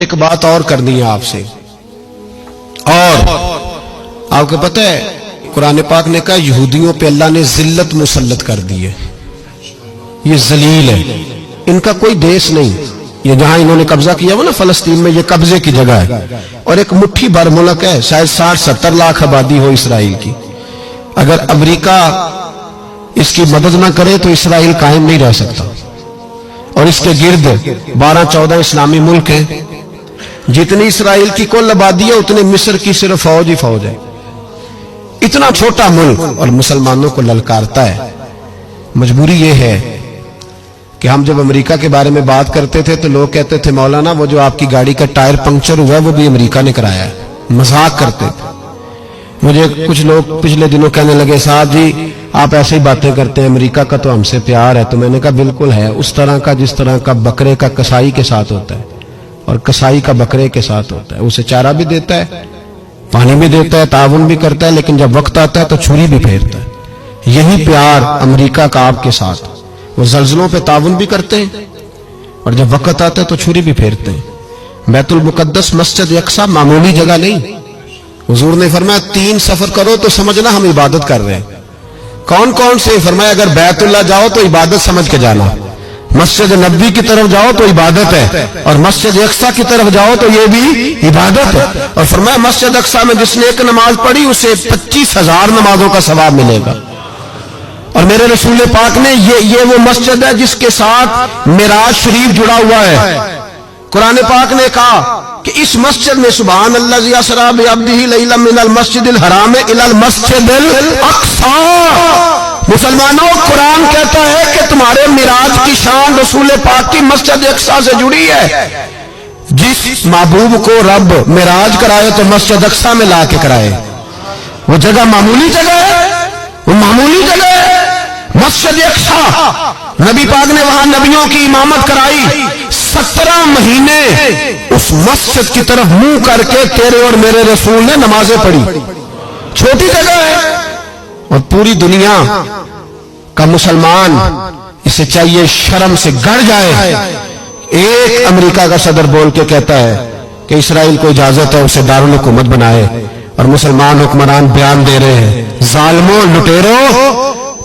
ایک بات اور کرنی ہے آپ سے، اور آپ کو پتہ ہے قرآن پاک نے کہا یہودیوں پہ اللہ نے ذلت مسلط کر دی ہے، یہ ذلیل ہے، ان کا کوئی دیش نہیں، یہ جہاں انہوں نے قبضہ کیا ہوا نا فلسطین میں، یہ قبضے کی جگہ ہے، اور ایک مٹھی بھر ملک ہے، شاید 60-70 لاکھ آبادی ہو اسرائیل کی۔ اگر امریکہ اس کی مدد نہ کرے تو اسرائیل قائم نہیں رہ سکتا، اور اس کے گرد 12-14 اسلامی ملک ہیں، جتنی اسرائیل کی کل آبادی ہے اتنے مصر کی صرف فوج ہی فوج ہے، اتنا چھوٹا ملک اور مسلمانوں کو للکارتا ہے۔ مجبوری یہ ہے کہ ہم جب امریکہ کے بارے میں بات کرتے تھے تو لوگ کہتے تھے مولانا وہ جو آپ کی گاڑی کا ٹائر پنکچر ہوا ہے وہ بھی امریکہ نے کرایا ہے، مذاق کرتے تھے۔ مجھے کچھ لوگ پچھلے دنوں کہنے لگے صاحب جی آپ ایسے ہی باتیں کرتے ہیں، امریکہ کا تو ہم سے پیار ہے، تو میں نے کہا بالکل ہے، اس طرح کا جس طرح کا بکرے کا کسائی کے ساتھ ہوتا ہے اور کسائی کا بکرے کے ساتھ ہوتا ہے، اسے چارہ بھی دیتا ہے، پانی بھی دیتا ہے، تعاون بھی کرتا ہے، لیکن جب وقت آتا ہے تو چھری بھی پھیرتا ہے۔ یہی پیار امریکہ کا آپ کے ساتھ، وہ زلزلوں پہ تعاون بھی کرتے ہیں اور جب وقت آتا ہے تو چھری بھی پھیرتے ہیں۔ بیت المقدس مسجد اقصی معمولی جگہ نہیں، حضور نے فرمایا 3 سفر کرو تو سمجھنا ہم عبادت کر رہے ہیں۔ کون کون سے؟ فرمایا اگر بیت اللہ جاؤ تو عبادت سمجھ کے جانا، مسجد نبوی کی طرف جاؤ تو عبادت ہے، اور مسجد اقصی کی طرف جاؤ تو یہ بھی عبادت ہے۔ اور فرمایا مسجد اقصی میں جس نے ایک نماز پڑھی اسے 25,000 نمازوں کا ثواب ملے گا۔ اور میرے رسول پاک نے یہ وہ مسجد ہے جس کے ساتھ معراج شریف جڑا ہوا ہے۔ قرآن پاک نے کہا کہ اس مسجد میں سبحان الذی اسری بعبدہ لیلا من المسجد الحرام الی المسجد الاقصی۔ مسلمانوں قرآن کہتا ہے کہ تمہارے معراج کی شان رسول پاک کی مسجد اقصی سے جڑی ہے۔ جس محبوب کو رب معراج کرائے تو مسجد اقصی میں لا کے کرائے، وہ جگہ معمولی جگہ ہے، وہ معمولی جگہ ہے مسجد اقصی۔ نبی پاک نے وہاں نبیوں کی امامت کرائی، 17 مہینے اس مسجد کی طرف منہ کر کے تیرے اور میرے رسول نے نمازیں پڑھی۔ چھوٹی جگہ ہے اور پوری دنیا کا مسلمان اسے چاہیے شرم سے گڑ جائے۔ ایک امریکہ کا صدر بول کے کہتا ہے کہ اسرائیل کو اجازت ہے اسے دارالحکومت بنائے، اور مسلمان حکمران بیان دے رہے ہیں ظالموں لٹیروں،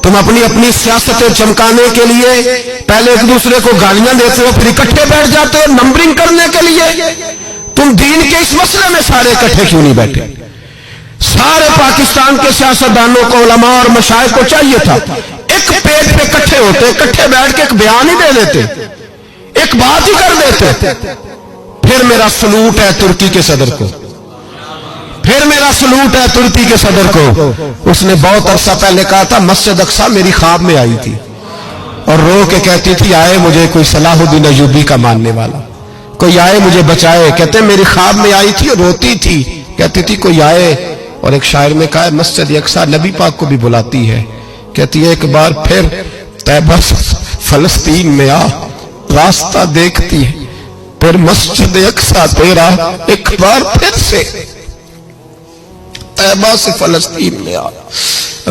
تم اپنی سیاستیں چمکانے کے لیے پہلے ایک دوسرے کو گالیاں دیتے ہو، پھر اکٹھے بیٹھ جاتے ہو نمبرنگ کرنے کے لیے۔ تم دین کے اس مسئلے میں سارے اکٹھے کیوں نہیں بیٹھے؟ سارے پاکستان کے سیاستدانوں کو، علماء اور مشائخ کو چاہیے تھا ایک پیج پہ اکٹھے ہوتے، اکٹھے بیٹھ کے ایک بیان ہی دے دیتے، ایک بات ہی کر دیتے۔ پھر میرا سلوٹ ہے ترکی کے صدر کو، پھر میرا سلوٹ ہے ترکی کے صدر کو۔ اس نے بہت عرصہ پہلے کہا تھا مسجد اقصی میری خواب میں آئی تھی اور رو کے کہتی تھی آئے مجھے کوئی صلاح الدین ایوبی کا ماننے والا، کوئی آئے مجھے بچائے۔ کہتے میری خواب میں آئی تھی اور روتی تھی، کہتی تھی کوئی آئے۔ اور ایک شاعر نے کہا مسجد اقصی نبی پاک کو بھی بلاتی ہے، کہتی ہے ایک بار پھر طیبہ فلسطین میں آ، راستہ دیکھتی ہے پھر مسجد اقصی تیرا، ایک بار پھر سے طیبہ سے فلسطین میں آ،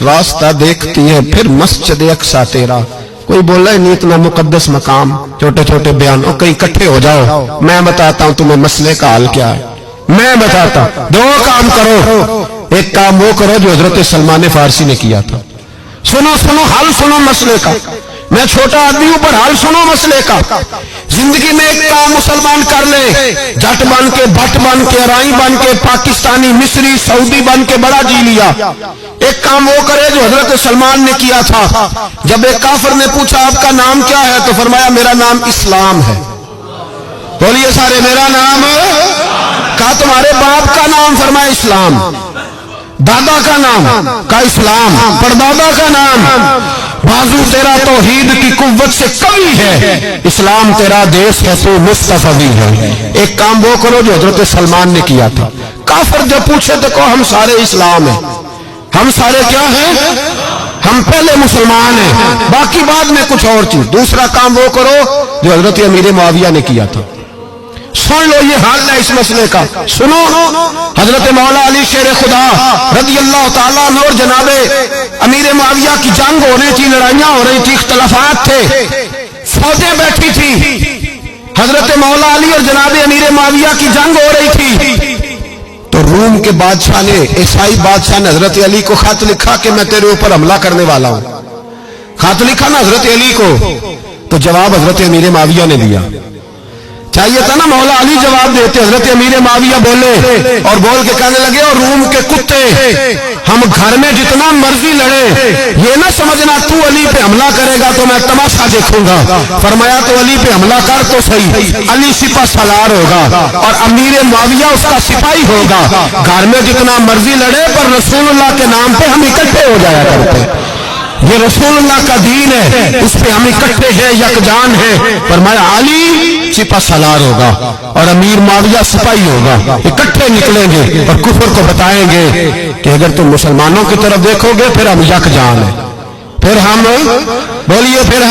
راستہ دیکھتی ہے پھر مسجد اقصی تیرا۔ کوئی بول رہا ہے نہیں اتنا مقدس مقام، چھوٹے چھوٹے بیان، اور کہیں اکٹھے ہو جاؤ، میں بتاتا ہوں تمہیں مسئلے کا حل کیا ہے، میں بتاتا ہوں۔ 2 کام کرو، ایک کام وہ کرو جو حضرت سلمان فارسی نے کیا تھا، سنو حل سنو مسئلے کا، میں چھوٹا آدمی ہوں پر حل سنو مسئلے کا۔ زندگی میں ایک کام مسلمان کر لے، جٹ بن کے، بٹ بن کے، رائی بن کے، پاکستانی، مصری، سعودی بن کے بڑا جی لیا۔ ایک کام وہ کرے جو حضرت سلمان نے کیا تھا۔ جب ایک کافر نے پوچھا آپ کا نام کیا ہے تو فرمایا میرا نام اسلام ہے۔ بولیے سارے میرا نام، کہا تمہارے باپ کا نام؟ فرمایا اسلام۔ دادا کا نام؟ کہا اسلام۔ پردادا کا نام؟ بازو تیرا توحید کی قوت سے قوی ہے، اسلام تیرا دیس ہے تو مصطفی ہے۔ ایک کام وہ کرو جو حضرت سلمان نے کیا تھا۔ کافر جب پوچھے تو کہو ہم سارے اسلام ہیں، ہم سارے کیا ہیں؟ ہم پہلے مسلمان ہیں، باقی بعد میں کچھ اور چیز۔ دوسرا کام وہ کرو جو حضرت امیر معاویہ نے کیا تھا۔ سن لو یہ حال ہے اس مسئلے کا، سنو۔ حضرت مولا علی شیر خدا رضی اللہ تعالیٰ عنہ اور جناب امیر معاویہ کی جنگ ہو رہی تھی، لڑائیاں ہو رہی تھی، اختلافات تھے، فوجیں بیٹھی تھی، حضرت مولا علی اور جناب امیر معاویہ کی جنگ ہو رہی تھی تو روم کے بادشاہ نے، عیسائی بادشاہ نے حضرت علی کو خط لکھا کہ میں تیرے اوپر حملہ کرنے والا ہوں. خط لکھا نا حضرت علی کو، تو جواب حضرت امیر معاویہ نے دیا. چاہیے تھا نا مولا علی جواب دیتے، حضرت امیر معاویہ بولے اور بول کے کہنے لگے، اور روم کے کتے ہم گھر میں جتنا مرضی لڑے، یہ نہ سمجھنا تو علی پہ حملہ کرے گا تو میں تماشا دیکھوں گا. فرمایا تو علی پہ حملہ کر تو صحیح، علی سپہ سالار ہوگا اور امیر معاویہ اس کا سپاہی ہوگا. گھر میں جتنا مرضی لڑے پر رسول اللہ کے نام پہ ہم اکٹھے ہو جایا کرتے. یہ رسول اللہ کا دین ہے، اس پہ ہم اکٹھے ہیں، یکجان ہیں. فرمایا علی سپہ سالار ہوگا اور امیر معاویہ سپاہی ہوگا، اکٹھے نکلیں گے اور کفر کو بتائیں گے کہ اگر تم مسلمانوں کی طرف دیکھو گے پھر ہم یکجان ہیں، پھر ہم بولیے پھر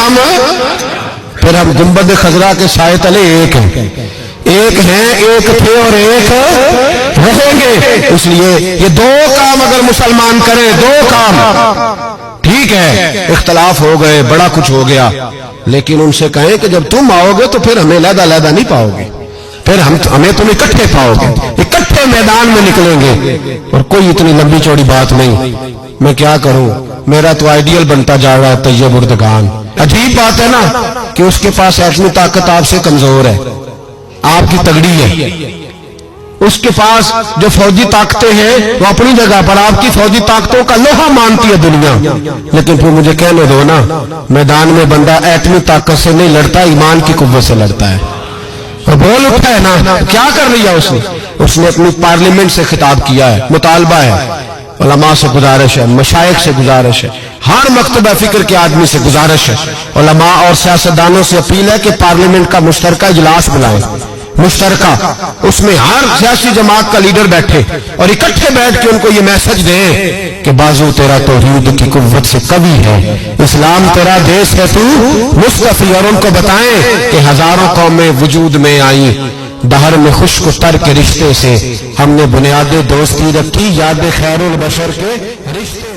ہم گنبد خضرا کے سائے تلے ایک ہیں، ایک ہیں، ایک تھے اور ایک رہیں گے. اس لیے یہ دو کام اگر مسلمان کریں، دو کام ٹھیک ہے، اختلاف ہو گئے، بڑا کچھ ہو گیا، لیکن ان سے کہیں کہ جب تم آؤ گے تو پھر ہمیں علیحدہ علیحدہ نہیں پاؤ گے، پھر ہمیں تم اکٹھے پاؤ گے، اکٹھے میدان میں نکلیں گے. اور کوئی اتنی لمبی چوڑی بات نہیں، میں کیا کروں، میرا تو آئیڈیل بنتا جا رہا ہے طیب اردگان. عجیب بات ہے نا کہ اس کے پاس ایٹمی طاقت آپ سے کمزور ہے، آپ کی تگڑی ہے. اس کے پاس جو فوجی طاقتیں ہیں وہ اپنی جگہ پر، آپ کی فوجی طاقتوں کا لوہا مانتی ہے دنیا. لیکن پھر مجھے کہنے دو نا، میدان میں بندہ ایٹمی طاقت سے نہیں لڑتا، ایمان کی قوت سے لڑتا ہے. اور بول اٹھا ہے نا، کیا کر لیا اس نے اپنی پارلیمنٹ سے خطاب کیا ہے، مطالبہ ہے، علماء سے گزارش ہے، مشائخ سے گزارش ہے، ہر مکتبہ فکر کے آدمی سے گزارش ہے، علماء اور سیاستدانوں سے اپیل ہے کہ پارلیمنٹ کا مشترکہ اجلاس بلائیں، مشترکہ، اس میں ہر سیاسی جماعت کا لیڈر بیٹھے اور اکٹھے بیٹھ کے ان کو یہ میسج دیں کہ بازو تیرا توحید کی قوت سے قوی ہے، اسلام تیرا دیش ہے، تو مصطفی. اور ان کو بتائیں کہ ہزاروں قومیں وجود میں آئیں، دہر میں خشک و تر کے رشتے سے ہم نے بنیاد دوستی رکھی، یاد خیر البشر کے رشتے